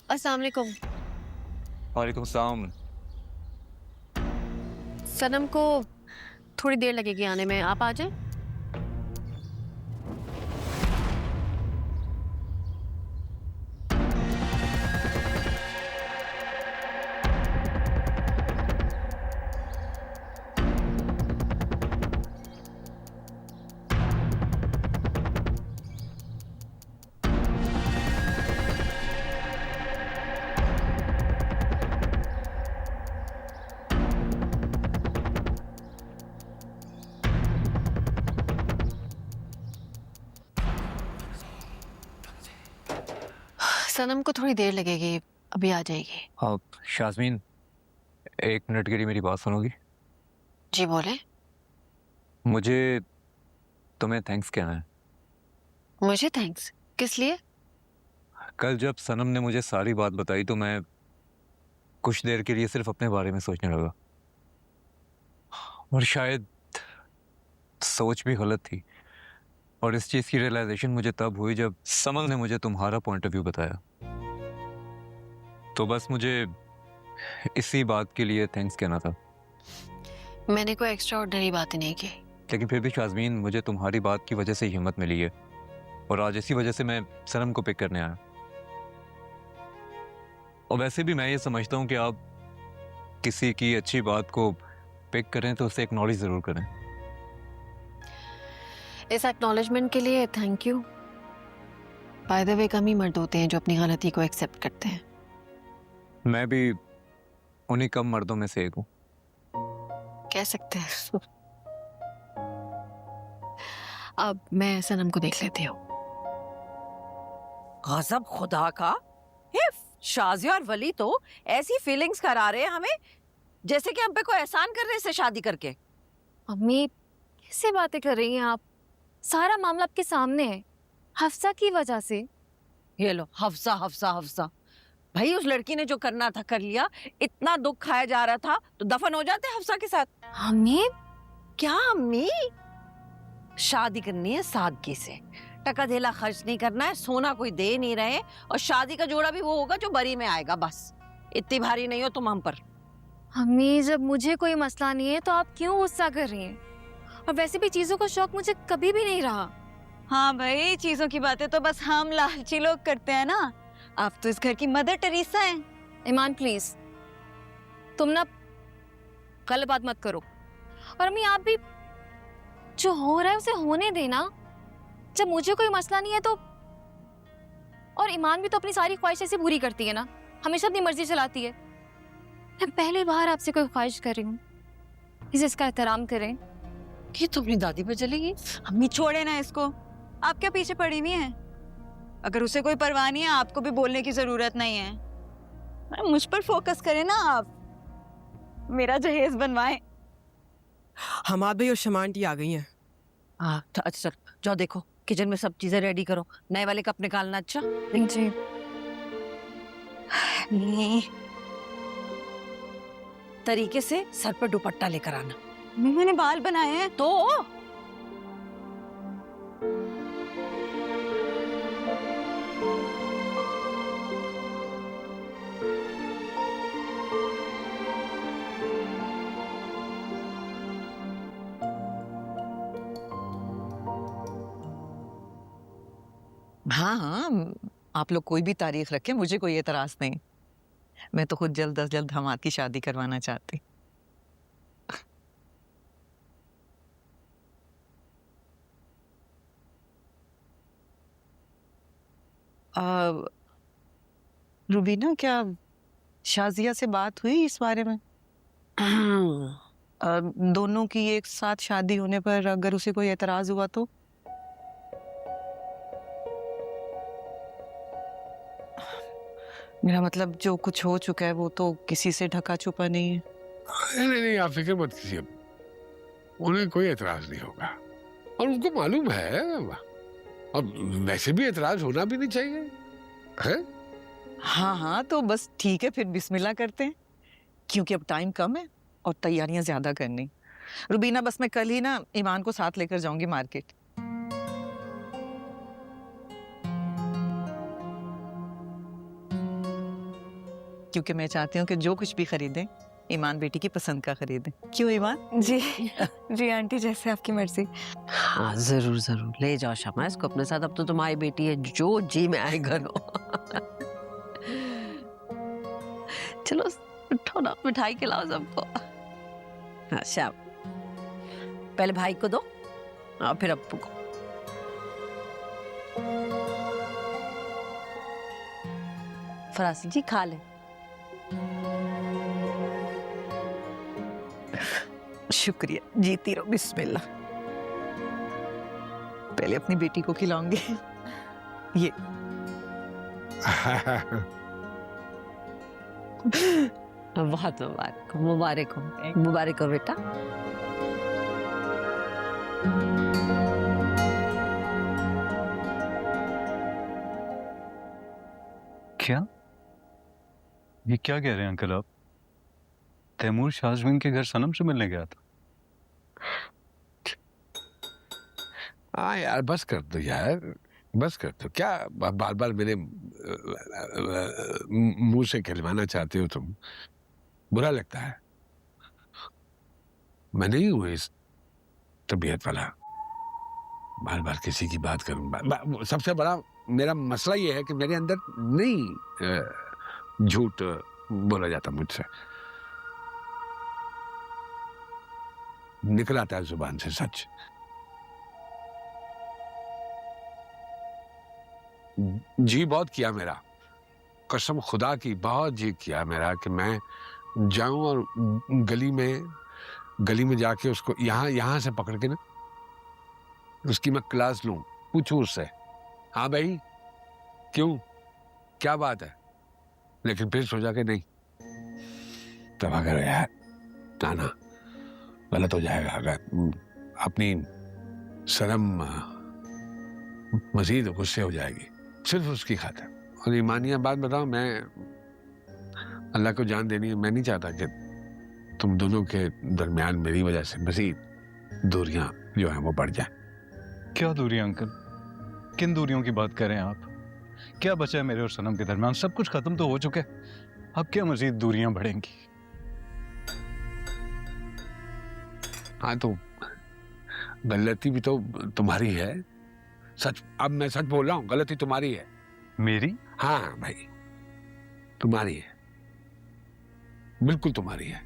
अस्सलाम वालेकुम। वालेकुम सलाम। सनम को थोड़ी देर लगेगी आने में, आप आ जाए। सनम को थोड़ी देर लगेगी, अभी आ जाएगी। आप शाज़मीन, 1 मिनट के लिए मेरी बात सुनोगी? जी बोले। मुझे तुम्हें थैंक्स कहना है। मुझे थैंक्स? किस लिए? कल जब सनम ने मुझे सारी बात बताई तो मैं कुछ देर के लिए सिर्फ अपने बारे में सोचने लगा, और शायद सोच भी गलत थी। और इस चीज़ की रियलाइजेशन मुझे तब हुई जब सनम ने मुझे तुम्हारा पॉइंट ऑफ व्यू बताया। तो बस मुझे इसी बात के लिए थैंक्स कहना था। मैंने कोई एक्स्ट्रा ऑर्डिनरी बातें नहीं की। लेकिन फिर भी शाज़मीन, मुझे तुम्हारी बात की वजह से ही हिम्मत मिली है, और आज इसी वजह से मैं सनम को पिक करने आया। और वैसे भी मैं ये समझता हूँ कि आप किसी की अच्छी बात को पिक करें तो उसे एक्नॉलेज जरूर करें। इस एक्नॉलेजमेंट के लिए thank you. By the way, कम ही मर्द होते हैं जो अपनी गलती को एक्सेप्ट करते हैं। मैं भी उन्हीं कम मर्दों में से एक हूँ। कह सकते हैं। अब मैं सनम को देख लेती हूँ। गजब खुदा का। ये शाजिया और वली तो ऐसी फीलिंग्स करा रहे हैं हमें जैसे कि हम पे कोई एहसान कर रहे हैं इससे शादी करके। अम्मी कैसे बातें कर रही हैं आप? सारा मामला आपके सामने है, हफ्सा की वजह से। ये लो, हफ्सा हफ्सा हफ्सा। भाई उस लड़की ने जो करना था कर लिया। इतना दुख खाया जा रहा था तो दफन हो जाते हफ्सा के साथ। अम्मी क्या अम्मी? शादी करनी है सादगी से, टका धेला खर्च नहीं करना है, सोना कोई दे नहीं रहे, और शादी का जोड़ा भी वो होगा जो बरी में आएगा। बस इतनी भारी नहीं हो तुम हम पर। अम्मी, जब मुझे कोई मसला नहीं है तो आप क्यों गुस्सा कर रही हैं? और वैसे भी चीजों का शौक मुझे कभी भी नहीं रहा। हाँ भाई, चीजों की बातें तो बस हम लालची लोग करते हैं ना। आप तो इस घर की मदर टेरेसा हैं। ईमान प्लीज, तुम ना गलत बात मत करो। और अम्मी आप भी, जो हो रहा है उसे होने देना। जब मुझे कोई मसला नहीं है तो, और ईमान भी तो अपनी सारी ख्वाहिश ऐसे पूरी करती है ना, हमेशा अपनी मर्जी चलाती है। मैं पहली बार आपसे कोई ख्वाहिश कर रही हूँ, प्लीज इसका एहतराम करें। ये तो अपनी दादी पे चलेगी। अम्मी छोड़े ना इसको, आप क्या पीछे पड़ी हुई हैं? अगर उसे कोई परवाह नहीं है, आपको भी बोलने की जरूरत नहीं है। मुझ पर फोकस करें ना आप, मेरा जहेज बनवाएं। हमाद भाई और शमा आंटी आ गई हैं। हाँ अच्छा, चल जाओ देखो किचन में सब चीजें रेडी करो। नए वाले कप निकालना। अच्छा जी। तरीके से सर पर दुपट्टा लेकर आना। मैंने बाल बनाए हैं तो हाँ हाँ, आप लोग कोई भी तारीख रखें, मुझे कोई एतराज नहीं। मैं तो खुद जल्द अज जल्द हमाद की शादी करवाना चाहती। रुबीना, क्या शाजिया से बात हुई इस बारे में? दोनों की एक साथ शादी होने पर अगर उसे कोई एतराज हुआ तो? मेरा मतलब जो कुछ हो चुका है वो तो किसी से ढका छुपा नहीं है। नहीं, आप फिक्र मत कीजिए, उन्हें कोई एतराज नहीं होगा, और उनको मालूम है। और वैसे भी एतराज होना भी नहीं चाहिए है? हाँ हाँ, तो बस ठीक है, फिर बिस्मिल्लाह करते हैं, क्योंकि अब टाइम कम है और तैयारियां ज्यादा करनी। रुबीना, बस मैं कल ही ना ईमान को साथ लेकर जाऊंगी मार्केट। क्योंकि मैं चाहती हूँ कि जो कुछ भी खरीदें ईमान बेटी की पसंद का खरीदें। क्यों ईमान? जी जी आंटी, जैसे आपकी मर्जी। हाँ जरूर जरूर ले जाओ शमा इसको अपने साथ। अब तो तुम्हारी बेटी है, जो जी में आए करो। चलो उठो ना, मिठाई खिलाओ सबको। हाँ श्याम, पहले भाई को दो और फिर अप्पू को। फरासी जी खा ले। शुक्रिया, जीती रहो। बिस्मिल्लाह। पहले अपनी बेटी को खिलाऊंगी। ये बहुत मुबारक हो, मुबारक हो, मुबारक हो बेटा। क्या? ये क्या कह रहे हैं अंकल आप? तैमूर शाजमीन के घर सनम से मिलने गया था? हाँ यार, बस कर दो यार, बस कर दो। क्या बार बार मेरे मुंह से कहलवाना चाहते हो तुम? बुरा लगता है। मैं नहीं हूँ इस तबीयत वाला, बार बार किसी की बात करूँ। सबसे बड़ा मेरा मसला ये है कि मेरे अंदर नहीं झूठ बोला जाता मुझसे, निकल आता है जुबान से सच। जी बहुत किया मेरा, कसम खुदा की बहुत जी किया मेरा कि मैं जाऊं और गली में जाके उसको यहाँ से पकड़ के ना उसकी मैं क्लास लूं, पूछूं उससे, हाँ भाई क्यों, क्या बात है। लेकिन फिर सोचा कि नहीं, तब अगर यार ना गलत हो जाएगा, अगर अपनी शर्म मजीद गुस्से हो जाएगी सिर्फ उसकी खातिर। और ईमानिया बात बताओ, मैं अल्लाह को जान देनी है, मैं नहीं चाहता कि तुम दोनों के दरमियान मेरी वजह से मजीद दूरियां जो हैं वो बढ़ जाए। क्या दूरियां अंकल? किन दूरियों की बात कर रहे हैं आप? क्या बचा है मेरे और सनम के दरमियान? सब कुछ खत्म तो हो चुका है, अब क्या मजीद दूरियां बढ़ेंगी? हाँ तो गलती भी तो तुम्हारी है, सच। अब मैं सच बोल रहा हूँ, गलती तुम्हारी है। मेरी? हाँ भाई तुम्हारी है, बिल्कुल तुम्हारी है।